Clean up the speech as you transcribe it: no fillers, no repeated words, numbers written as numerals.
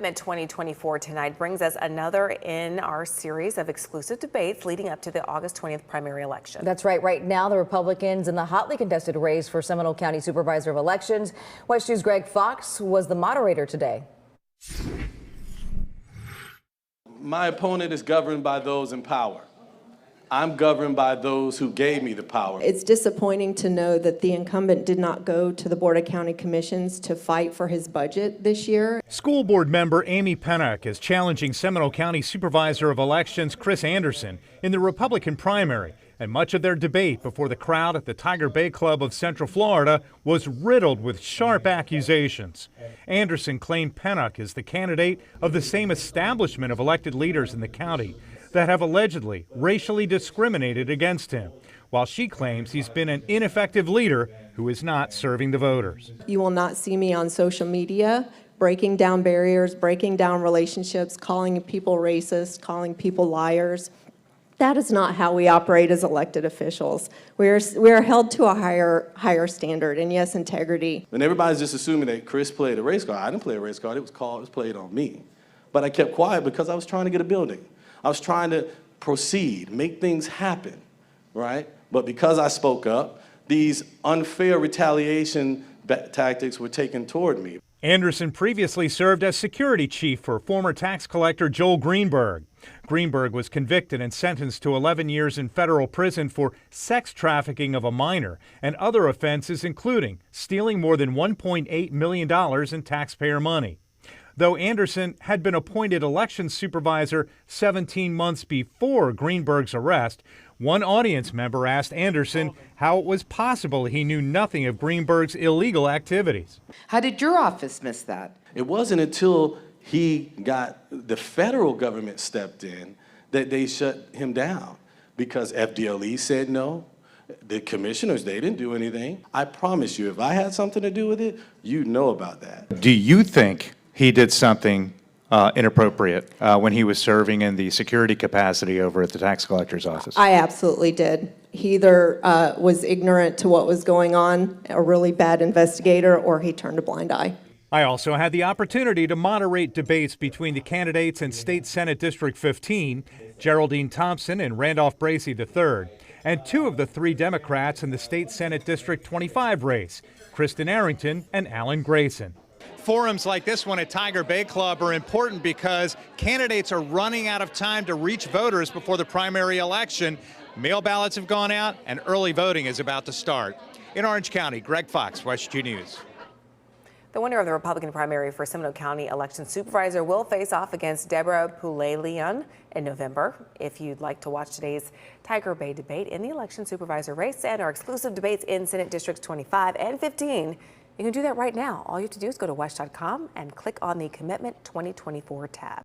Commitment 2024 tonight brings us another in our series of exclusive debates leading up to the August 20th primary election. That's right. Right now, the Republicans in the hotly contested race for Seminole County Supervisor of Elections. WESH News' Greg Fox was the moderator today. My opponent is governed by those in power. I'm governed by those who gave me the power. It's disappointing to know that the incumbent did not go to the Board of County Commissions to fight for his budget this year. School board member Amy Pennock is challenging Seminole County Supervisor of Elections Chris Anderson in the Republican primary, and much of their debate before the crowd at the Tiger Bay Club of Central Florida was riddled with sharp accusations. Anderson claimed Pennock is the candidate of the same establishment of elected leaders in the county that have allegedly racially discriminated against him, while she claims he's been an ineffective leader who is not serving the voters. You will not see me on social media breaking down barriers, breaking down relationships, calling people racist, calling people liars. That is not how we operate as elected officials. We are held to a higher standard, and yes, integrity. And everybody's just assuming that Chris played a race card. I didn't play a race card. It was played on me. But I kept quiet because I was trying to get a building. I was trying to proceed, make things happen, right? But because I spoke up, these unfair retaliation tactics were taken toward me. Anderson previously served as security chief for former tax collector Joel Greenberg. Greenberg was convicted and sentenced to 11 years in federal prison for sex trafficking of a minor and other offenses, including stealing more than $1.8 million in taxpayer money. Though Anderson had been appointed elections supervisor 17 months before Greenberg's arrest, one audience member asked Anderson how it was possible he knew nothing of Greenberg's illegal activities. How did your office miss that? It wasn't until the federal government stepped in that they shut him down, because FDLE said no. The commissioners, they didn't do anything. I promise you, if I had something to do with it, you'd know about that. Do you think he did something inappropriate when he was serving in the security capacity over at the tax collector's office? I absolutely did. He either was ignorant to what was going on, a really bad investigator, or he turned a blind eye. I also had the opportunity to moderate debates between the candidates in State Senate District 15, Geraldine Thompson and Randolph Bracey III, and two of the three Democrats in the State Senate District 25 race, Kristen Arrington and Alan Grayson. Forums like this one at Tiger Bay Club are important because candidates are running out of time to reach voters before the primary election. Mail ballots have gone out and early voting is about to start. In Orange County, Greg Fox, WESH News. The winner of the Republican primary for Seminole County election supervisor will face off against Deborah Poulet-Leon in November. If you'd like to watch today's Tiger Bay debate in the election supervisor race and our exclusive debates in Senate Districts 25 and 15, you can do that right now. All you have to do is go to WESH.com and click on the Commitment 2024 tab.